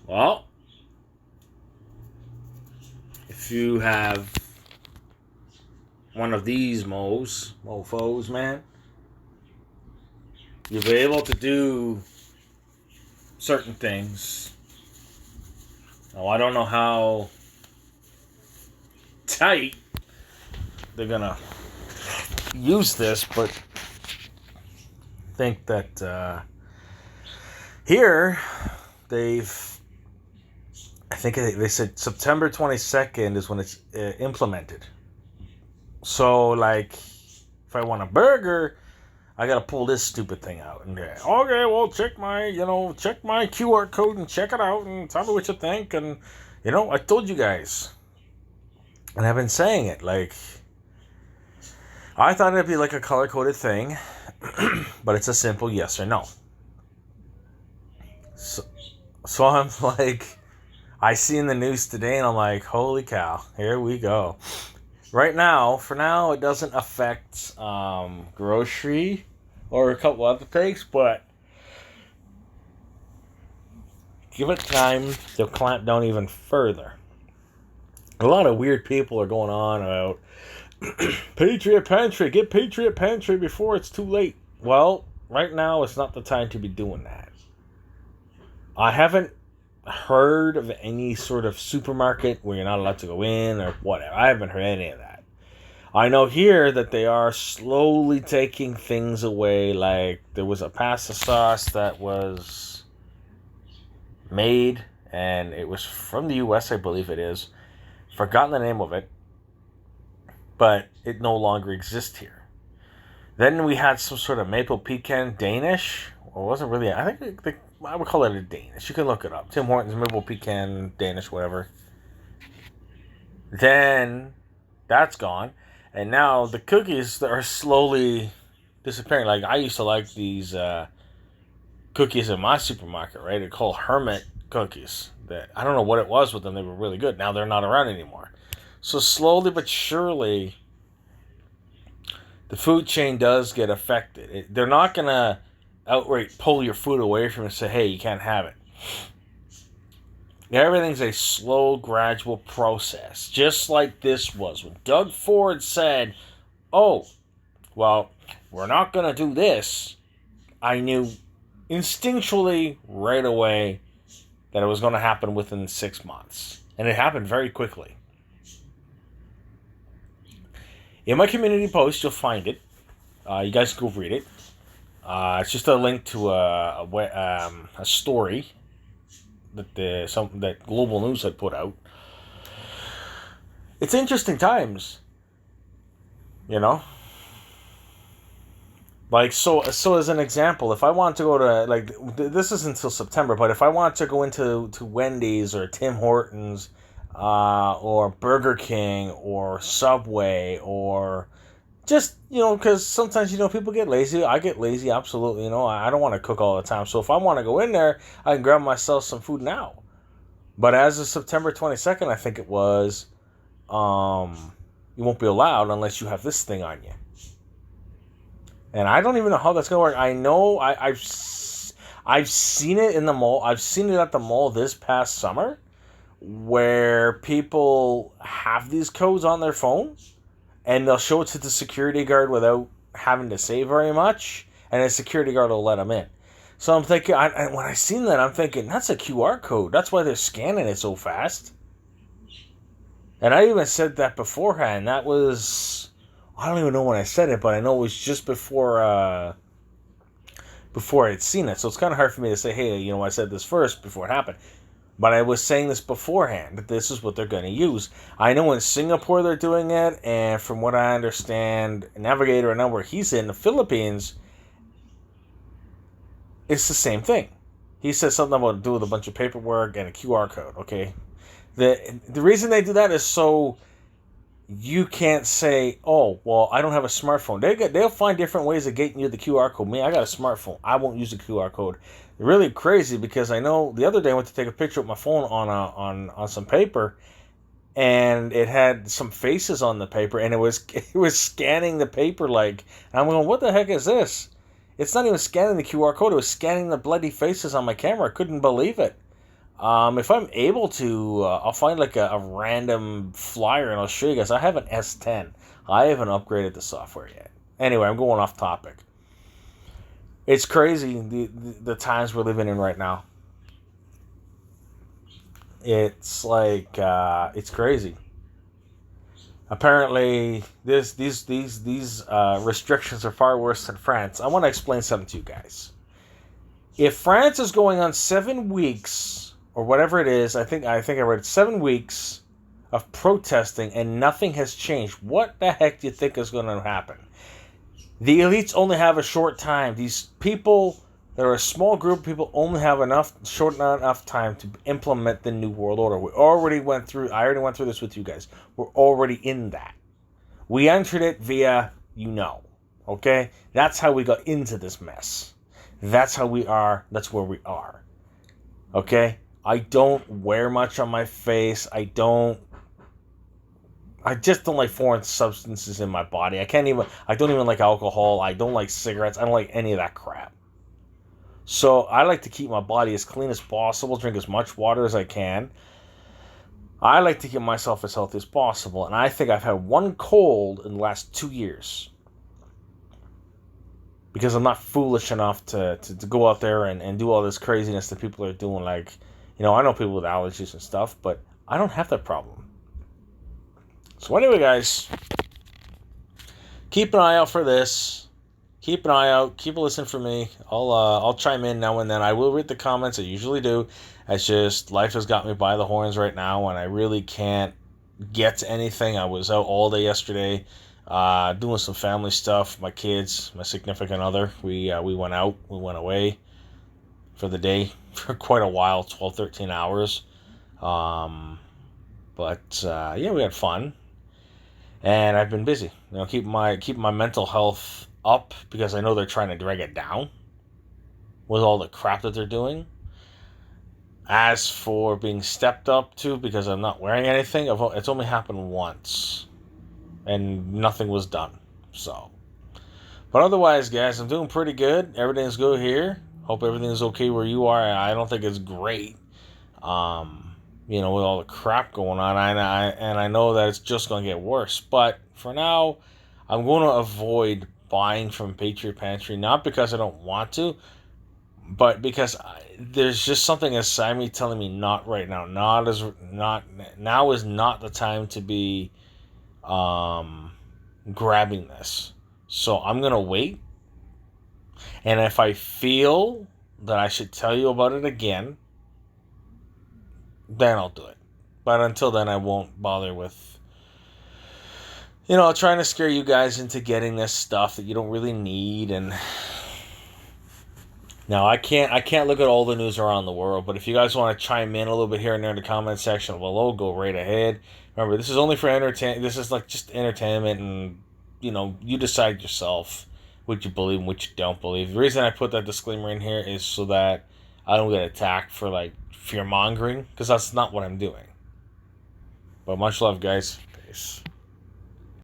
Well, if you have one of these mofos, man, you'll be able to do certain things. Now, I don't know how tight they're gonna use this, but I think that here they've, I think they said September 22nd is when it's implemented. So, like, if I want a burger, I gotta pull this stupid thing out and okay, well, check my QR code and check it out and tell me what you think. And I told you guys, and I've been saying it. Like, I thought it'd be like a color coded thing, but it's a simple yes or no. So I'm like, I see in the news today, and I'm like, holy cow, here we go. Right now, for now, it doesn't affect grocery or a couple other things, but give it time, they'll clamp down even further. A lot of weird people are going on about Patriot Pantry, get Patriot Pantry before it's too late. Well, right now, it's not the time to be doing that. I haven't heard of any sort of supermarket where you're not allowed to go in or whatever. I haven't heard any of that. I know here that they are slowly taking things away. Like, there was a pasta sauce that was made, and it was from the US, I believe it is. Forgotten the name of it, but it no longer exists here. Then we had some sort of maple pecan Danish. Well, it wasn't really, I think I would call it a Danish. You can look it up. Tim Hortons maple pecan Danish, whatever. Then that's gone. And now the cookies that are slowly disappearing. Like, I used to like these cookies in my supermarket, right? They're called Hermit cookies. That I don't know what it was with them. They were really good. Now they're not around anymore. So slowly but surely, the food chain does get affected. They're not going to outright pull your food away from it and say, hey, you can't have it. Everything's a slow, gradual process, just like this was. When Doug Ford said, oh, well, we're not going to do this, I knew instinctually right away that it was going to happen within 6 months. And it happened very quickly. In my community post, you'll find it. You guys can go read it. It's just a link to a story that Global News had put out. It's interesting times, Like, so as an example, if I want to go to, like, this is until September, but if I want to go into Wendy's or Tim Hortons, or Burger King or Subway, or just, because sometimes, people get lazy. I get lazy, absolutely. I don't want to cook all the time. So if I want to go in there, I can grab myself some food now. But as of September 22nd, I think it was, you won't be allowed unless you have this thing on you. And I don't even know how that's going to work. I know I've seen it in the mall. I've seen it at the mall this past summer where people have these codes on their phone and they'll show it to the security guard without having to say very much, and the security guard will let them in. So I'm thinking, when I seen that, I'm thinking, that's a QR code. That's why they're scanning it so fast. And I even said that beforehand. That was, I don't even know when I said it, but I know it was just before I'd seen it. So it's kind of hard for me to say, hey, I said this first before it happened. But I was saying this beforehand, that this is what they're going to use. I know in Singapore they're doing it, and from what I understand, Navigator, I know where he's in, the Philippines, it's the same thing. He says something about do with a bunch of paperwork and a QR code, okay? The reason they do that is so you can't say, oh, well, I don't have a smartphone. They'll find different ways of getting you the QR code. Me, I got a smartphone. I won't use the QR code. Really crazy, because I know the other day I went to take a picture with my phone on some paper, and it had some faces on the paper, and it was scanning the paper and I'm going, what the heck is this? It's not even scanning the QR code, it was scanning the bloody faces on my camera. I couldn't believe it. If I'm able to, I'll find like a random flyer and I'll show you guys. I have an S10. I haven't upgraded the software yet. Anyway, I'm going off topic. It's crazy the times we're living in right now. It's like it's crazy. Apparently, these restrictions are far worse than France. I want to explain something to you guys. If France is going on 7 weeks or whatever it is, I read 7 weeks of protesting and nothing has changed. What the heck do you think is going to happen? The elites only have a short time. These people, they're a small group of people, only have short enough time to implement the New World Order. I already went through this with you guys. We're already in that. We entered it via, okay? That's how we got into this mess. That's how we are. That's where we are. Okay? I don't wear much on my face. I just don't like foreign substances in my body. I don't even like alcohol. I don't like cigarettes. I don't like any of that crap. So I like to keep my body as clean as possible, drink as much water as I can. I like to keep myself as healthy as possible. And I think I've had one cold in the last 2 years. Because I'm not foolish enough to go out there and do all this craziness that people are doing. Like, I know people with allergies and stuff, but I don't have that problem. So anyway, guys, keep an eye out for this. Keep an eye out. Keep a listen for me. I'll chime in now and then. I will read the comments. I usually do. It's just life has got me by the horns right now, and I really can't get to anything. I was out all day yesterday, doing some family stuff. My kids, my significant other. We went out. We went away for the day for quite a while, 12, 13 hours. But we had fun. And I've been busy, keep my mental health up because I know they're trying to drag it down with all the crap that they're doing. As for being stepped up to because I'm not wearing anything, it's only happened once, and nothing was done. So, but otherwise, guys, I'm doing pretty good. Everything's good here. Hope everything's okay where you are. I don't think it's great. With all the crap going on, and I know that it's just going to get worse. But for now, I'm going to avoid buying from Patriot Pantry, not because I don't want to, but because there's just something inside me telling me not right now. Now is not the time to be grabbing this. So I'm going to wait. And if I feel that I should tell you about it again, then I'll do it. But until then, I won't bother with, trying to scare you guys into getting this stuff that you don't really need. And now I can't look at all the news around the world, but if you guys want to chime in a little bit here and there in the comment section below, go right ahead. Remember, this is only for entertainment. This is like just entertainment, and you decide yourself what you believe and what you don't believe. The reason I put that disclaimer in here is so that I don't get attacked for like fear mongering, because that's not what I'm doing. But much love, guys. Peace.